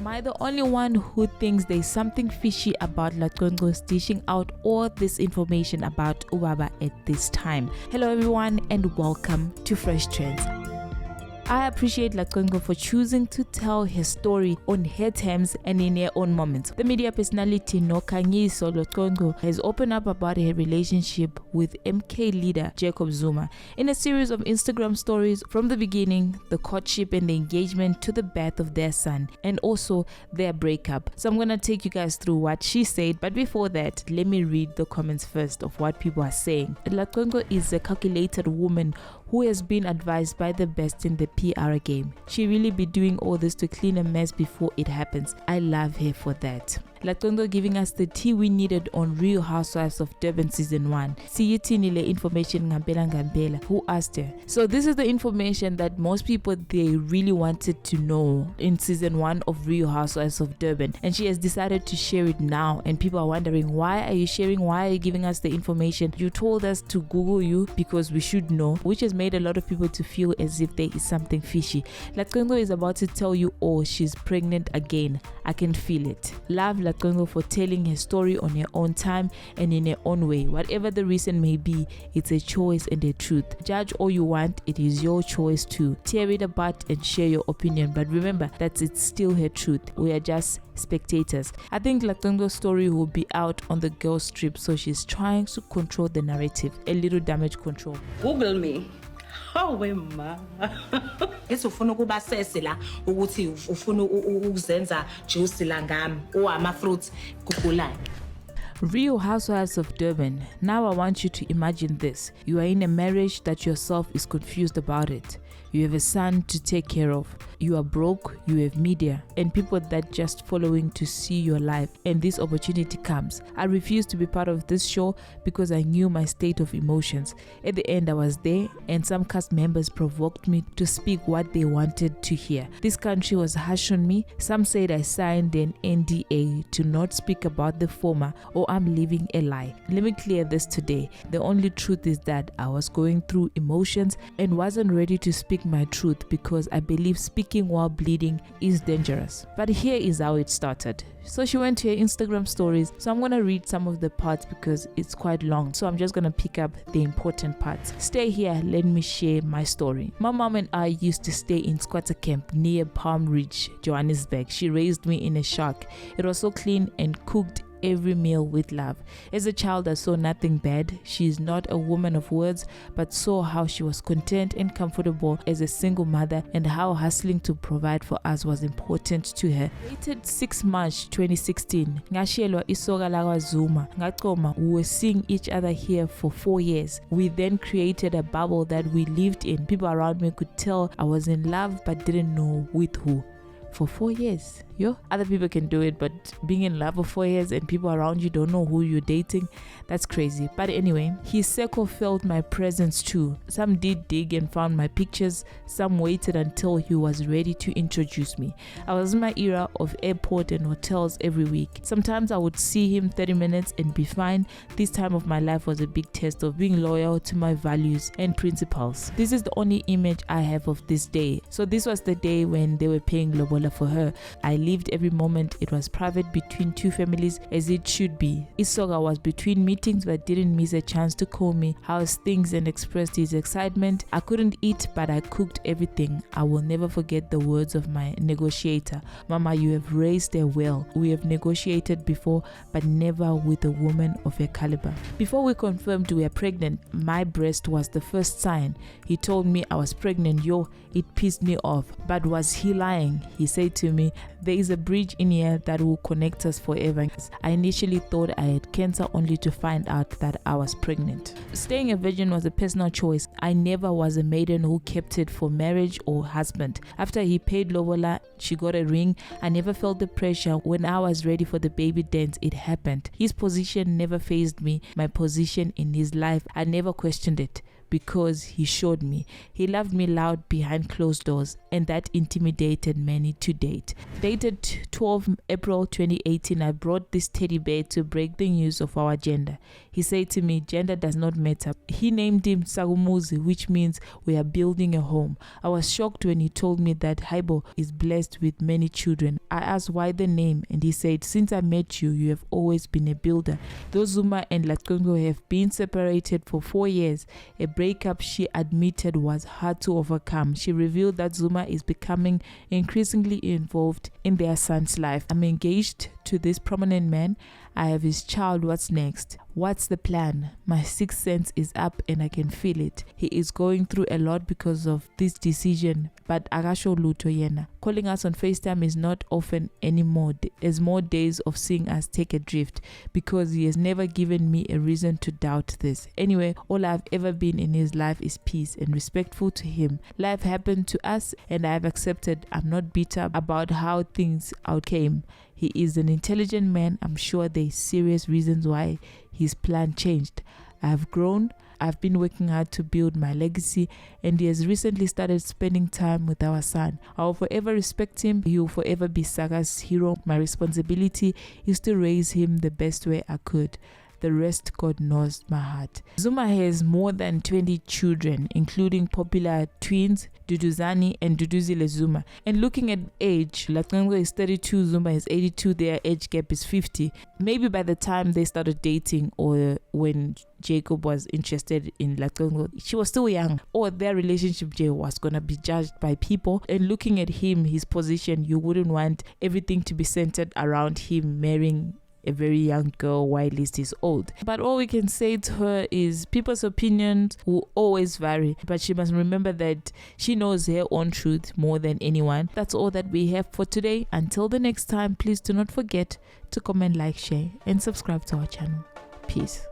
Am I the only one who thinks there's something fishy about LaConco dishing out all this information about Ubaba at this time? Hello everyone and welcome to Fresh Trends. I appreciate LaConco for choosing to tell her story on her terms and in her own moments. The media personality Nokanyiso LaConco has opened up about her relationship with MK leader Jacob Zuma in a series of Instagram stories from the beginning, the courtship and the engagement to the birth of their son and also their breakup. So I'm gonna take you guys through what she said, but before that, let me read the comments first of what people are saying. LaConco is a calculated woman who has been advised by the best in the PR game. She really be doing all this to clean a mess before it happens. I love her for that. LaConco giving us the tea we needed on Real Housewives of Durban season 1. Siyithinile information ngambela. Who asked her? So this is the information that most people they really wanted to know in season 1 of Real Housewives of Durban, and she has decided to share it now. And people are wondering, why are you sharing? Why are you giving us the information? You told us to Google you because we should know, which has made a lot of people to feel as if there is something fishy. LaConco is about to tell you all she's pregnant again. I can feel it. Love LaConco for telling her story on her own time and in her own way. Whatever the reason may be, it's a choice and a truth. Judge all you want, it is your choice too. Tear it apart and share your opinion, but remember that it's still her truth. We are just spectators. I think LaConco's story will be out on the girl strip, so she's trying to control the narrative. A little damage control. Google me. Oh wema. Ese ufuna kuba sese la ukuthi ufuna ukuzenza juice la ngami o ama fruits kugulani. Real Housewives of Durban. Now I want you to imagine this. You are in a marriage that yourself is confused about it. You have a son to take care of. You are broke, you have media, and people that just following to see your life, and this opportunity comes. I refused to be part of this show because I knew my state of emotions. At the end, I was there, and some cast members provoked me to speak what they wanted to hear. This country was harsh on me. Some said I signed an NDA to not speak about the former, or I'm living a lie. Let me clear this today. The only truth is that I was going through emotions and wasn't ready to speak my truth because I believe speaking while bleeding is dangerous. But here is how it started. So she went to her Instagram stories. So I'm gonna read some of the parts because it's quite long. So I'm just gonna pick up the important parts. Stay here, let me share my story. My mom and I used to stay in squatter camp near Palm Ridge, Johannesburg. She raised me in a shack. It was so clean and cooked every meal with love. As a child, I saw nothing bad. She is not a woman of words, but saw how she was content and comfortable as a single mother and how hustling to provide for us was important to her. Dated 6 March 2016. Ngashielwa isoka lakwa Zuma. Ngacoma, we were seeing each other here for 4 years. We then created a bubble that we lived in. People around me could tell I was in love but didn't know with who. For 4 years. Other people can do it, but being in love for 4 years and people around you don't know who you're dating, that's crazy. But anyway, his circle felt my presence too. Some did dig and found my pictures. Some waited until he was ready to introduce me. I was in my era of airport and hotels every week. Sometimes I would see him 30 minutes and be fine. This time of my life was a big test of being loyal to my values and principles. This is the only image I have of this day. So this was the day when they were paying lobola for her. I lived every moment. It was private between two families as it should be. Isoga was between meetings but didn't miss a chance to call me, house things and expressed his excitement. I couldn't eat but I cooked everything. I will never forget the words of my negotiator. Mama, you have raised her well. We have negotiated before but never with a woman of her caliber. Before we confirmed we were pregnant, my breast was the first sign. He told me I was pregnant. It pissed me off. But was he lying? He said to me, there is a bridge in here that will connect us forever. I initially thought I had cancer only to find out that I was pregnant. Staying a virgin was a personal choice. I never was a maiden who kept it for marriage or husband. After he paid lobola, she got a ring. I never felt the pressure. When I was ready for the baby dance, it happened. His position never fazed me. My position in his life, I never questioned it. because he showed me. He loved me loud behind closed doors, and that intimidated many to date. Dated 12 April 2018, I brought this teddy bear to break the news of our gender. He said to me, gender does not matter. He named him Sagumuzi, which means we are building a home. I was shocked when he told me that Haibo is blessed with many children. I asked why the name, and he said, since I met you, you have always been a builder. Though Zuma and LaConco have been separated for 4 years, a breakup she admitted was hard to overcome. She revealed that Zuma is becoming increasingly involved in their son's life. I'm engaged to this prominent man. I have his child. What's next? What's the plan? My sixth sense is up and I can feel it. He is going through a lot because of this decision, but agasho luto yena. Calling us on FaceTime is not often anymore, as more days of seeing us take a drift, because he has never given me a reason to doubt this. Anyway, all I've ever been in his life is peace and respectful to him. Life happened to us and I have accepted. I'm not bitter about how things outcame. He is an intelligent man. I'm sure there's serious reasons why his plan changed. I have grown. I've been working hard to build my legacy, and he has recently started spending time with our son. I will forever respect him. He will forever be Saga's hero. My responsibility is to raise him the best way I could. The rest, God knows my heart. Zuma has more than 20 children, including popular twins Duduzani and Duduzile Zuma. And looking at age, LaConco is 32, Zuma is 82, their age gap is 50. Maybe by the time they started dating, or when Jacob was interested in LaConco, she was still young, or their relationship was gonna be judged by people. And looking at him, his position, you wouldn't want everything to be centered around him marrying a very young girl while he's old. But all we can say to her is people's opinions will always vary, but she must remember that she knows her own truth more than anyone. That's all that we have for today. Until the next time, please do not forget to comment, like, share, and subscribe to our channel. Peace.